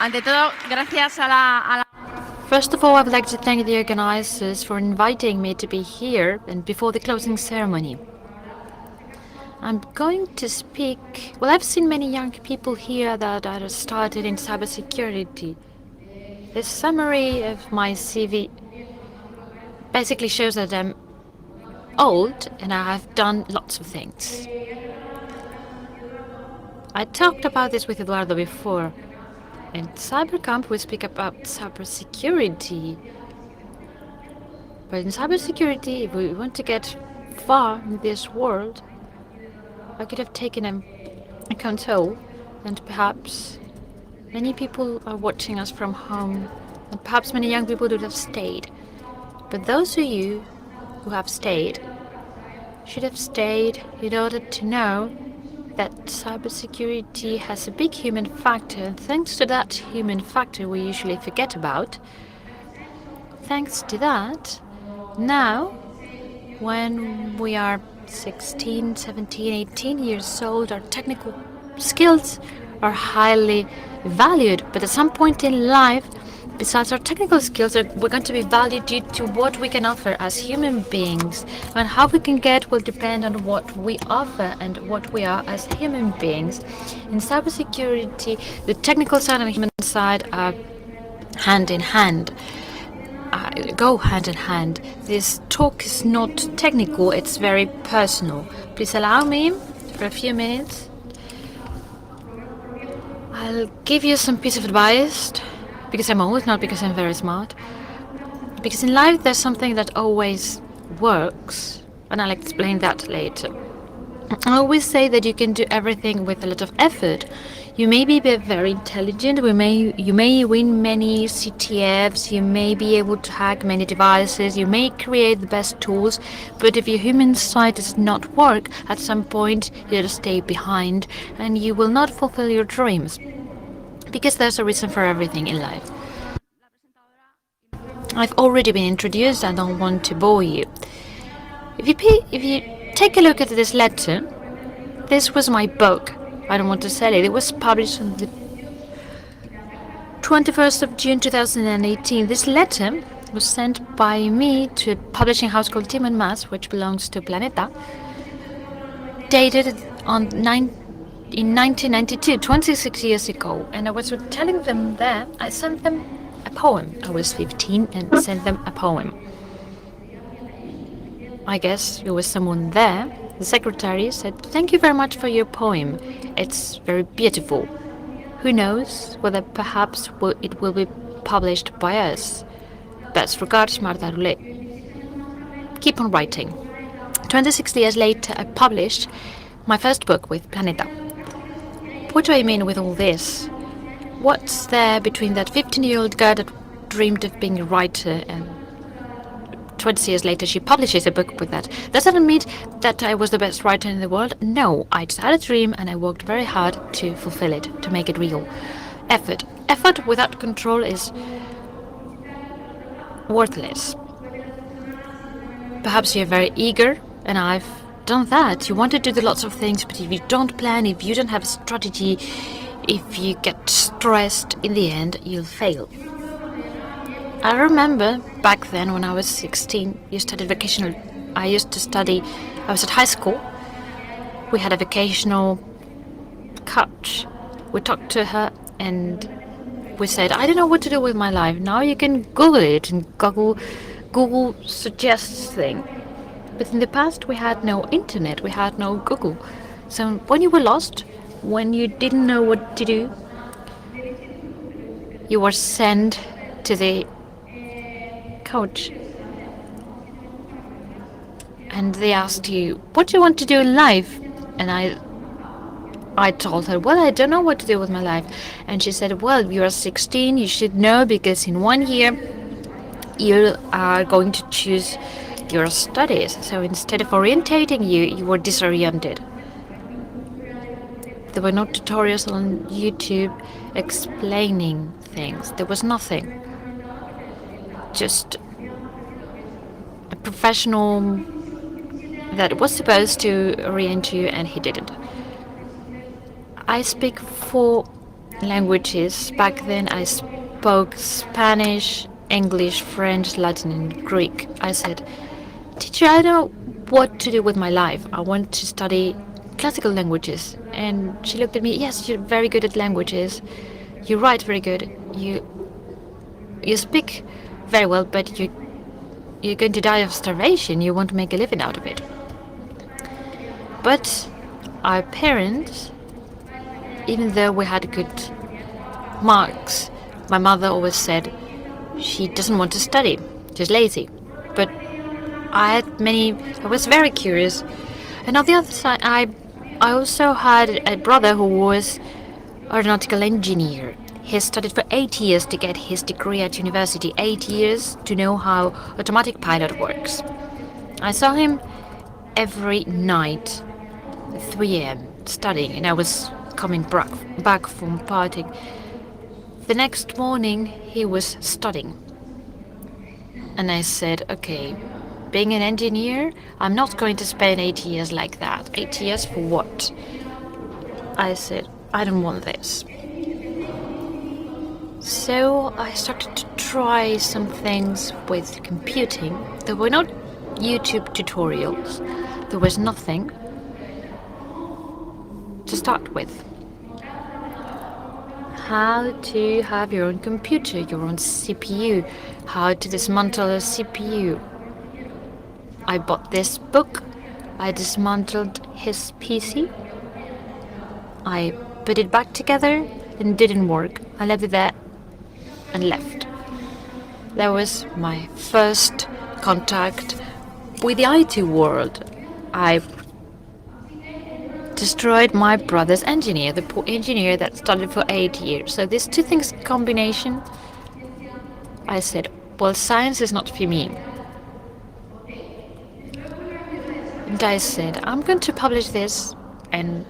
Ante todo, gracias a la... First of all, I would like to thank the organizers for inviting me to be here and before the closing ceremony. I'm going to speak. Well, I've seen many young people here that are started in cybersecurity. The summary of my CV basically shows that I'm old and I have done lots of things. I talked about this with Eduardo before. In CyberCamp, we speak about cybersecurity. But in cybersecurity, if we want to get far in this world, I could have taken a console, and perhaps many people are watching us from home, and perhaps many young people would have stayed. But those of you who have stayed should have stayed in order to know that cybersecurity has a big human factor, and thanks to that human factor we usually forget about, thanks to that, now, when we are 16, 17, 18 years old, our technical skills are highly valued. But at some point in life, besides our technical skills, we're going to be valued due to what we can offer as human beings. And how we can get will depend on what we offer and what we are as human beings. In cybersecurity, the technical side and the human side are hand in hand. Go hand in hand. This talk is not technical, it's very personal. Please allow me for a few minutes. I'll give you some piece of advice, because I'm old, not because I'm very smart. Because in life there's something that always works, and I'll explain that later. I always say that you can do everything with a lot of effort. You may be very intelligent, you may win many CTFs, you may be able to hack many devices, you may create the best tools, but if your human side does not work, at some point you'll stay behind and you will not fulfill your dreams. Because there's a reason for everything in life. I've already been introduced, I don't want to bore you. If you take a look at this letter, this was my book. I don't want to sell it. It was published on the 21st of June 2018. This letter was sent by me to a publishing house called Timon Mas, which belongs to Planeta, dated in 1992, 26 years ago. And I was telling them there, I sent them a poem. I was 15 and sent them a poem. I guess there was someone there. The secretary said, "Thank you very much for your poem. It's very beautiful. Who knows whether perhaps it will be published by us. Best regards, Marta Roulet." Keep on writing. 26 years later, I published my first book with Planeta. What do I mean with all this? What's there between that 15-year-old girl that dreamed of being a writer and 20 years later she publishes a book with that? Does that mean that I was the best writer in the world? No, I just had a dream and I worked very hard to fulfill it, to make it real. Effort. Effort without control is worthless. Perhaps you're very eager, and I've done that. You want to do lots of things, but if you don't plan, if you don't have a strategy, if you get stressed, in the end, you'll fail. I remember back then when I was 16, I used to study, I was at high school. We had a vocational coach. We talked to her and we said, I don't know what to do with my life. Now you can Google it, and Google suggests things. But in the past we had no internet, we had no Google. So when you were lost, when you didn't know what to do, you were sent to the coach. And they asked you, what do you want to do in life? And I told her, well, I don't know what to do with my life. And she said, well, you are 16, you should know, because in 1 year you are going to choose your studies. So instead of orientating you, you were disoriented. There were no tutorials on YouTube explaining things. There was nothing. Just a professional that was supposed to orient you, and he didn't. I speak for languages. Back then I spoke Spanish, English, French, Latin, and Greek. I said, "Teacher, I don't know what to do with my life. I want to study classical languages." And she looked at me, "Yes, you're very good at languages. You write very good. You speak very well, but you're going to die of starvation. You want to make a living out of it." But our parents, even though we had good marks, my mother always said she doesn't want to study. She's lazy. But I was very curious. And on the other side, I also had a brother who was aeronautical engineer. He studied for 8 years to get his degree at university, 8 years to know how automatic pilot works. I saw him every night at 3 a.m. studying, and I was coming back from partying. The next morning, he was studying. And I said, okay, being an engineer, I'm not going to spend 8 years like that. 8 years for what? I said, I don't want this. So I started to try some things with computing. There were not YouTube tutorials. There was nothing to start with. How to have your own computer, your own CPU, how to dismantle a CPU. I bought this book. I dismantled his PC. I put it back together and it didn't work. I left it there and left. That was my first contact with the IT world. I destroyed my brother's engineer, the poor engineer that studied for 8 years. So these two things in combination, I said, well, science is not for me. And I said, I'm going to publish this in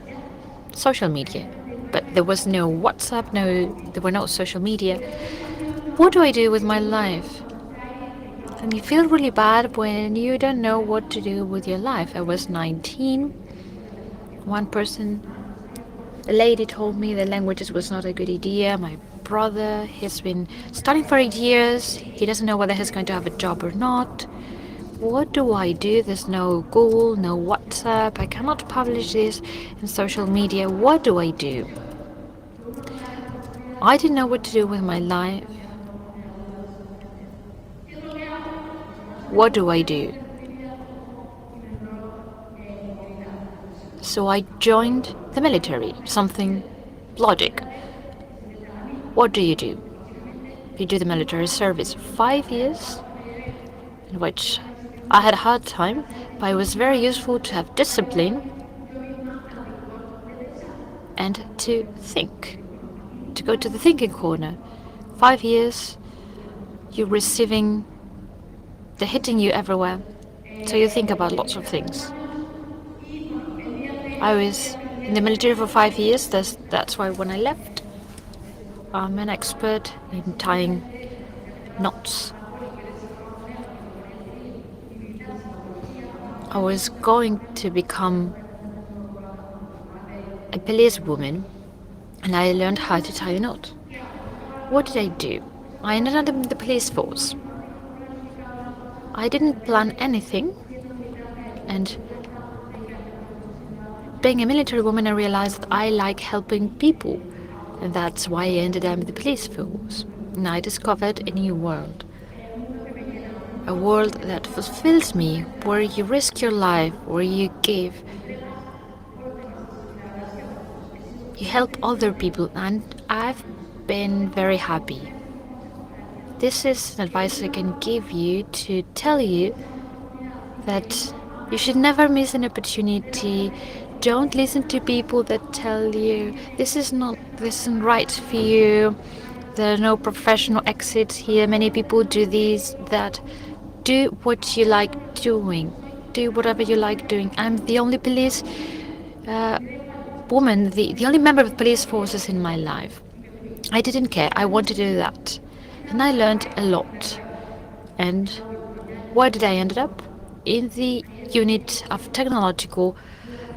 social media. But there was no WhatsApp, there were no social media. What do I do with my life? And you feel really bad when you don't know what to do with your life. I was 19. One person, a lady, told me that languages was not a good idea. My brother, he's been studying for 8 years. He doesn't know whether he's going to have a job or not. What do I do? There's no Google, no WhatsApp. I cannot publish this in social media. What do I do? I didn't know what to do with my life. What do I do? So I joined the military, something logic. What do? You do the military service. 5 years, in which I had a hard time, but it was very useful to have discipline and to think, to go to the thinking corner. 5 years, you're receiving, they're hitting you everywhere, so you think about lots of things. I was in the military for 5 years, that's why when I left, I'm an expert in tying knots. I was going to become a policewoman, and I learned how to tie a knot. What did I do? I ended up in the police force. I didn't plan anything, and being a military woman, I realized that I like helping people, and that's why I ended up in the police force. And I discovered a new world. A world that fulfills me, where you risk your life, where you give. You help other people, and I've been very happy. This is an advice I can give you to tell you that you should never miss an opportunity. Don't listen to people that tell you this isn't right for you. There are no professional exits here. Many people do this, that. Do what you like doing. Do whatever you like doing. I'm the only police woman, the only member of the police forces in my life. I didn't care. I wanted to do that. And I learned a lot. And where did I end up? In the unit of technological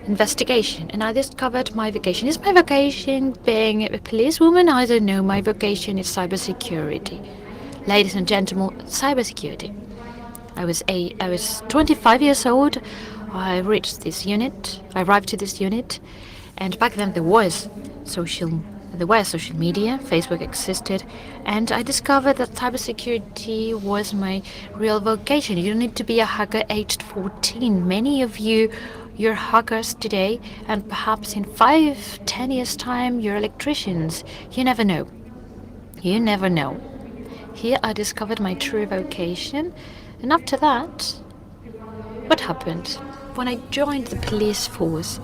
investigation, and I discovered my vocation. Is my vocation being a policewoman? I don't know. My vocation is cybersecurity. Ladies and gentlemen, cybersecurity. I was 25 years old. I arrived to this unit, and back then there were social media. Facebook existed, and I discovered that cybersecurity was my real vocation. You don't need to be a hacker aged 14. Many of you're hackers today, and perhaps in 5-10 years' time, you're electricians. You never know. You never know. Here I discovered my true vocation, and after that, what happened? When I joined the police force,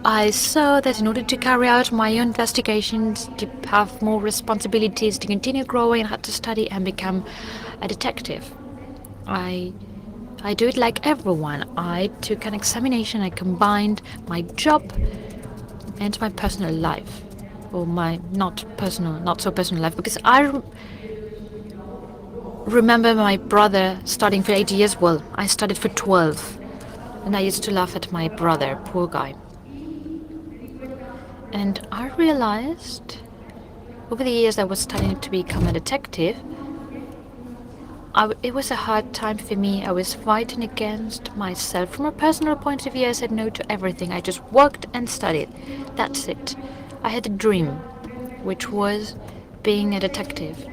I saw that in order to carry out my own investigations, to have more responsibilities, to continue growing, I had to study and become a detective. I do it like everyone. I took an examination. I combined my job and my personal life, or my not so personal life, because I remember my brother studying for 8 years. Well, I studied for 12, and I used to laugh at my brother, poor guy. And I realized over the years I was studying to become a detective, it was a hard time for me. I was fighting against myself. From a personal point of view, I said no to everything. I just worked and studied. That's it. I had a dream, which was being a detective.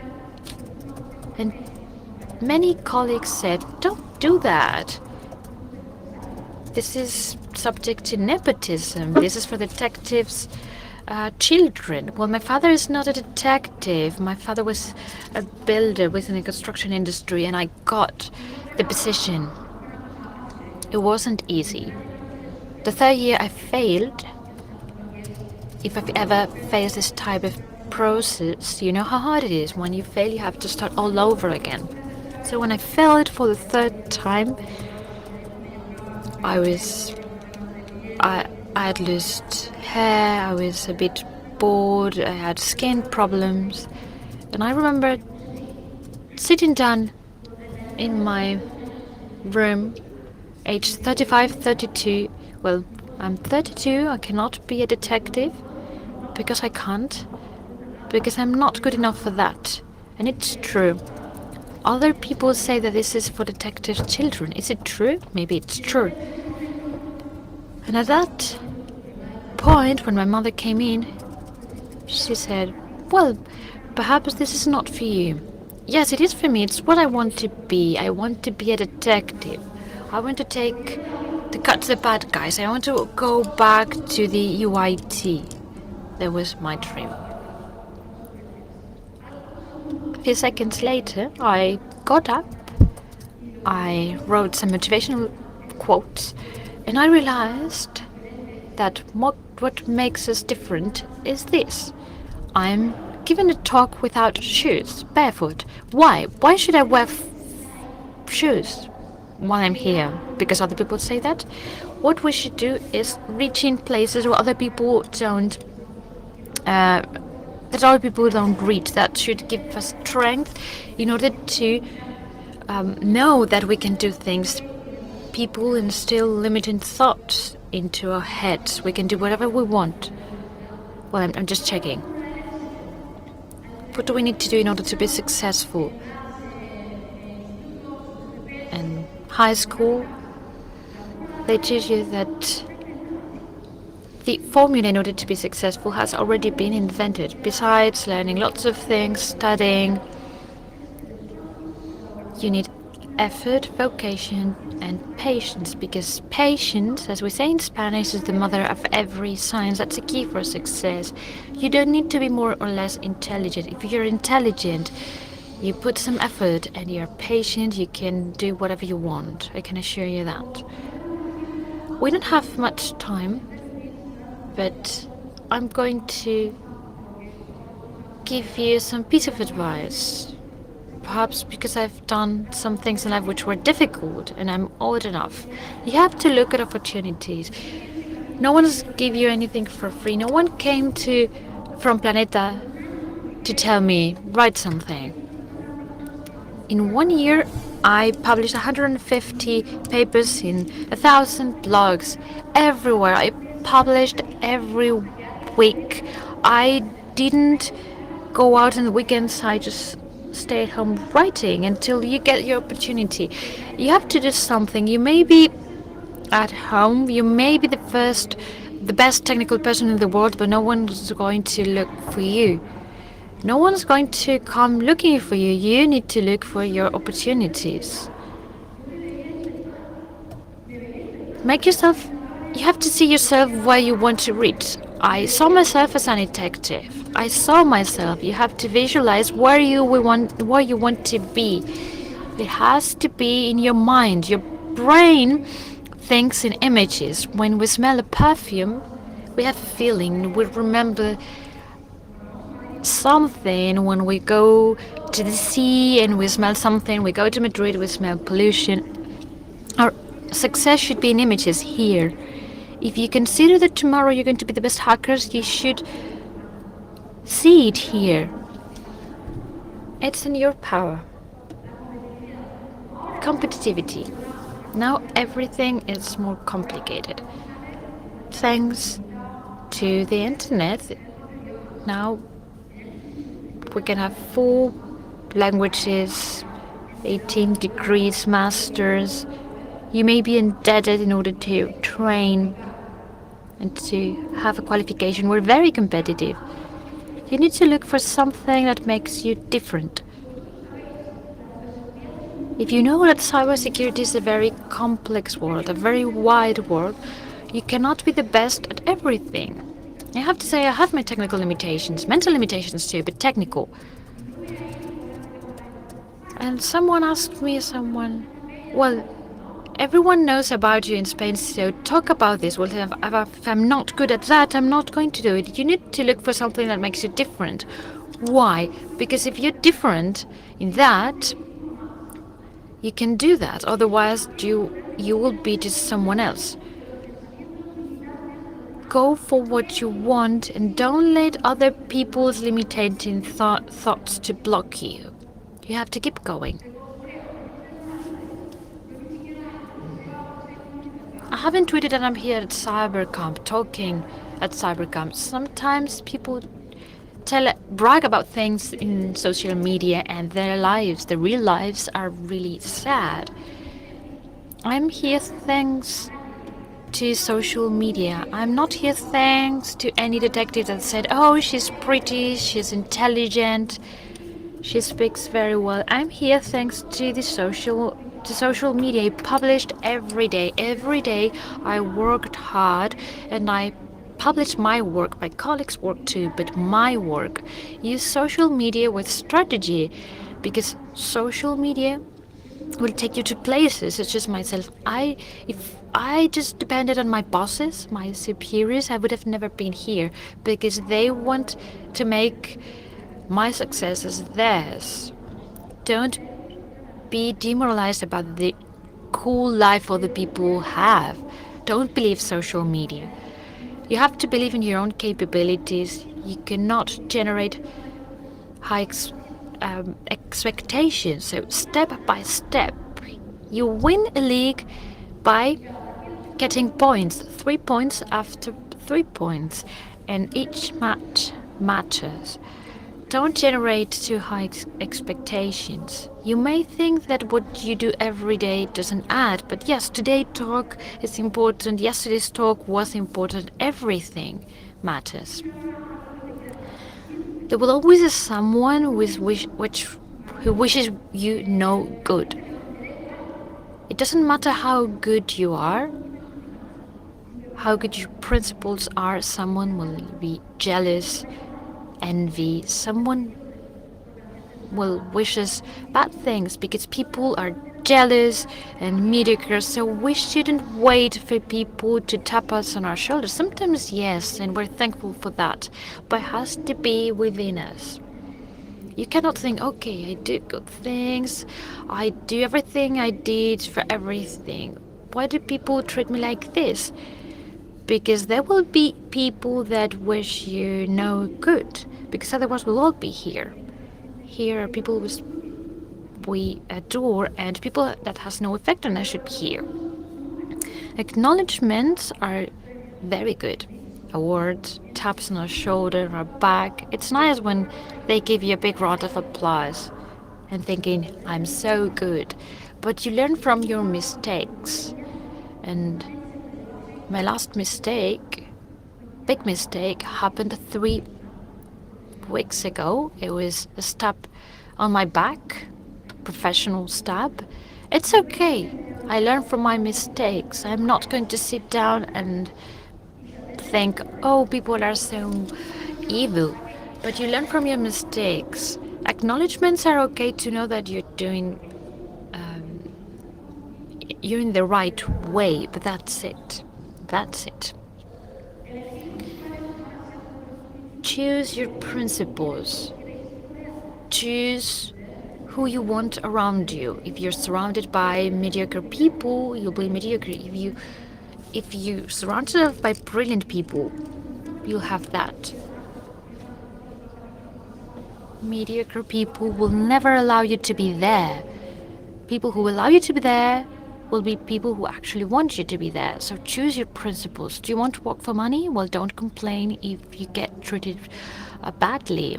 And many colleagues said, don't do that. This is subject to nepotism. This is for detectives' children. Well, my father is not a detective. My father was a builder within the construction industry, and I got the position. It wasn't easy. The third year I failed. If I've ever faced this type of process, you know how hard it is. When you fail, you have to start all over again. So when I failed for the third time, I had lost hair, I was a bit bored, I had skin problems, and I remember sitting down in my room, age 35, 32. Well, I'm 32, I cannot be a detective, because I can't, because I'm not good enough for that. And it's true. Other people say that this is for detective children. Is it true? Maybe it's true. And at that point, when my mother came in, she said, well, perhaps this is not for you. Yes, it is for me. It's what I want to be. I want to be a detective. I want to cut the bad guys. I want to go back to the UIT. That was my dream. A few seconds later, I got up, I wrote some motivational quotes, and I realized that what makes us different is this. I'm given a talk without shoes, barefoot. Why? Why should I wear shoes while I'm here? Because other people say that? What we should do is reach in places where other people don't reach. That should give us strength in order to know that we can do things. People instill limiting thoughts into our heads. We can do whatever we want. Well, I'm just checking. What do we need to do in order to be successful? In high school, they teach you that the formula in order to be successful has already been invented. Besides learning lots of things, studying, you need effort, vocation, and patience, because patience, as we say in Spanish, is the mother of every science. That's the key for success. You don't need to be more or less intelligent. If you're intelligent, you put some effort and you're patient, you can do whatever you want. I can assure you that. We don't have much time, but I'm going to give you some piece of advice. Perhaps because I've done some things in life which were difficult and I'm old enough. You have to look at opportunities. No one's give you anything for free. No one came from Planeta to tell me, write something. In 1 year, I published 150 papers in 1,000 blogs everywhere. I published every week. I didn't go out on the weekends. I just stay at home writing until you get your opportunity. You have to do something. You may be at home, you may be the best technical person in the world, but no one's going to look for you. No one's going to come looking for you. You need to look for your opportunities. Make yourself, you have to see yourself where you want to reach. I saw myself as an detective. I saw myself. You have to visualize where you want to be. It has to be in your mind. Your brain thinks in images. When we smell a perfume, we have a feeling. We remember something. When we go to the sea and we smell something, we go to Madrid, we smell pollution. Our success should be in images here. If you consider that tomorrow you're going to be the best hackers, you should see it here. It's in your power. Competitivity. Now everything is more complicated. Thanks to the internet, now we can have 4 languages, 18 degrees, masters. You may be indebted in order to train and to have a qualification. We're very competitive. You need to look for something that makes you different. If you know that cybersecurity is a very complex world, a very wide world, you cannot be the best at everything. I have to say I have my technical limitations, mental limitations too, but technical. And someone asked me, well, everyone knows about you in Spain, so talk about this. Well, if I'm not good at that, I'm not going to do it. You need to look for something that makes you different. Why? Because if you're different in that, you can do that. Otherwise, you will be just someone else. Go for what you want and don't let other people's limiting thoughts to block you. You have to keep going. I haven't tweeted that I'm here at CyberCamp, talking at CyberCamp. Sometimes people brag about things in social media and their real lives are really sad. I'm here thanks to social media. I'm not here thanks to any detective that said, oh, she's pretty, she's intelligent, she speaks very well. I'm here thanks to the social media. I published every day. Every day I worked hard and I published my work. My colleagues' work too, but my work. Use social media with strategy, because social media will take you to places such as myself. If I just depended on my bosses, my superiors, I would have never been here, because they want to make my success as theirs. Don't be demoralized about the cool life other people have. Don't believe social media. You have to believe in your own capabilities. You cannot generate high expectations. So step by step, you win a league by getting points, 3 points after 3 points, and each match matters. Don't generate too high expectations. You may think that what you do every day doesn't add, but yes, today's talk is important, yesterday's talk was important, everything matters. There will always be someone who wishes you no good. It doesn't matter how good you are, how good your principles are, someone will be jealous, envy, someone will wish us bad things, because people are jealous and mediocre, so we shouldn't wait for people to tap us on our shoulders. Sometimes yes, and we're thankful for that, but it has to be within us. You cannot think, okay, I do good things, I do everything I did for everything. Why do people treat me like this? Because there will be people that wish you no good, because otherwise we'll all be here. Here are people with we adore, and people that has no effect on us should hear. Acknowledgements are very good. Awards, taps on our shoulder, our back. It's nice when they give you a big round of applause and thinking, I'm so good. But you learn from your mistakes. And my last mistake, big mistake, happened 3 weeks ago. It was a stab on my back, professional stab. It's okay. I learn from my mistakes. I'm not going to sit down and think, oh, people are so evil. But you learn from your mistakes. Acknowledgements are okay to know that you're in the right way, but that's it. That's it. Choose your principles. Choose who you want around you. If you're surrounded by mediocre people, you'll be mediocre. If you surround yourself by brilliant people, you'll have that. Mediocre people will never allow you to be there. People who will allow you to be there will be people who actually want you to be there. So choose your principles. Do you want to work for money? Well, don't complain if you get treated badly.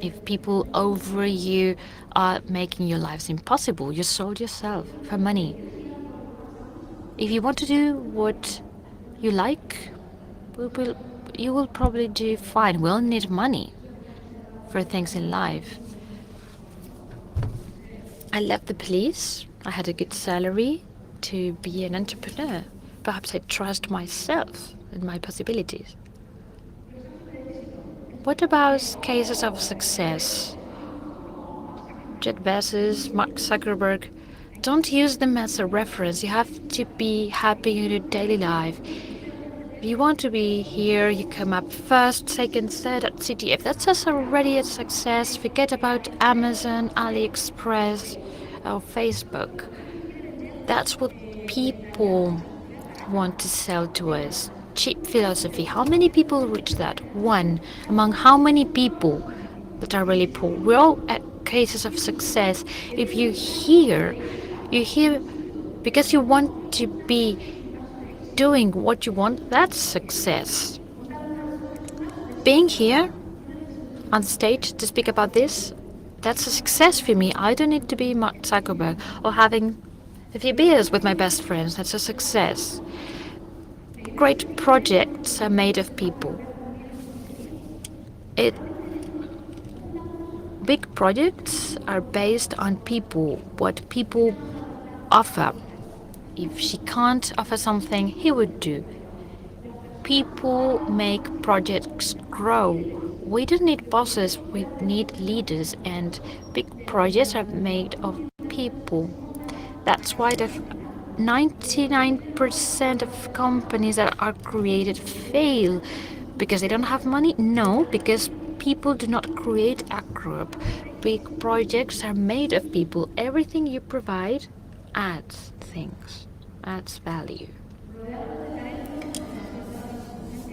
If people over you are making your lives impossible, you sold yourself for money. If you want to do what you like, you will probably do fine. We'll need money for things in life. I left the police. I had a good salary to be an entrepreneur. Perhaps I trust myself and my possibilities. What about cases of success? Jeff Bezos, Mark Zuckerberg. Don't use them as a reference. You have to be happy in your daily life. If you want to be here, you come up first, second, third at CTF. That's already a success. Forget about Amazon, AliExpress, or Facebook. That's what people want to sell to us. Cheap philosophy. How many people reach that? One among how many people that are really poor? We're all at cases of success. If you hear because you want to be doing what you want, that's success. Being here on stage to speak about this, that's a success for me. I don't need to be Mark Zuckerberg or having a few beers with my best friends. That's a success. Great projects are made of people. Big projects are based on people, what people offer. If she can't offer something, he would do. People make projects grow. We don't need bosses, we need leaders, and big projects are made of people. That's why the 99% of companies that are created fail. Because they don't have money? No, because people do not create a group. Big projects are made of people. Everything you provide adds things, adds value.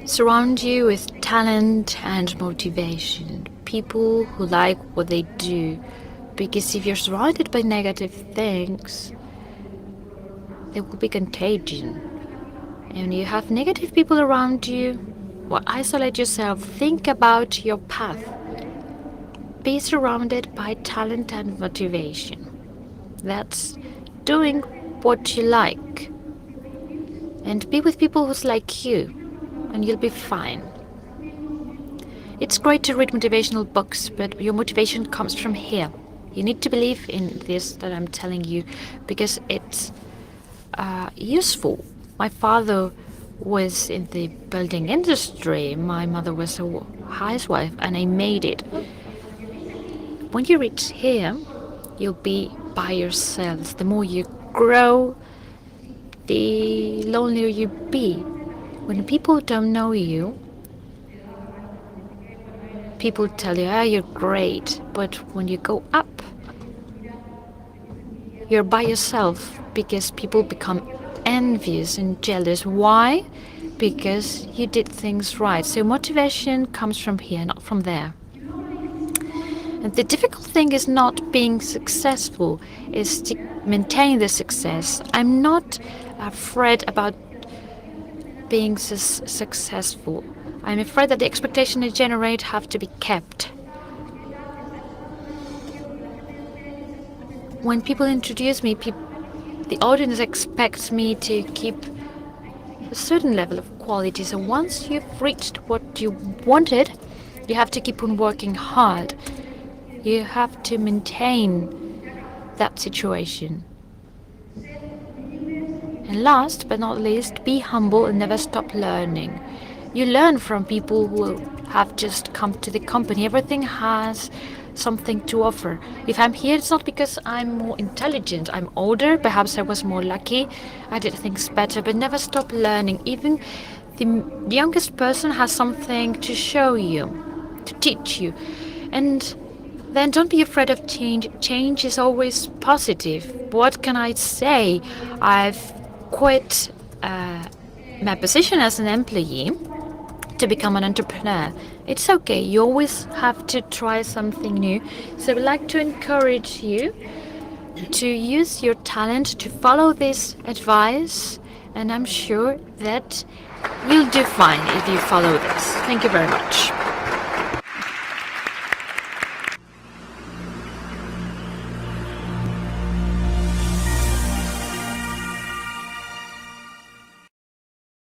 Surround you with talent and motivation. People who like what they do. Because if you're surrounded by negative things, there will be contagion. And you have negative people around you, well, isolate yourself. Think about your path. Be surrounded by talent and motivation. That's doing what you like. And be with people who's like you, and you'll be fine. It's great to read motivational books, but your motivation comes from here. You need to believe in this that I'm telling you, because it's useful. My father was in the building industry. My mother was a housewife, and I made it. When you reach here, you'll be by yourselves. The more you grow, the lonelier you be. When people don't know you, people tell you, you're great. But when you go up, you're by yourself, because people become envious and jealous. Why? Because you did things right. So motivation comes from here, not from there. And the difficult thing is not being successful, is to maintain the success. I'm not afraid about being successful. I'm afraid that the expectations I generate have to be kept. When people introduce me, the audience expects me to keep a certain level of quality. So once you've reached what you wanted, you have to keep on working hard. You have to maintain that situation. And last but not least, be humble and never stop learning. You learn from people who have just come to the company. Everything has something to offer. If I'm here, it's not because I'm more intelligent. I'm older, perhaps I was more lucky, I did things better, but never stop learning. Even the youngest person has something to show you, to teach you. And then don't be afraid of change. Change is always positive. What can I say? I've quit my position as an employee to become an entrepreneur. It's okay. You always have to try something new. So I'd like to encourage you to use your talent to follow this advice, and I'm sure that you'll do fine if you follow this. Thank you very much.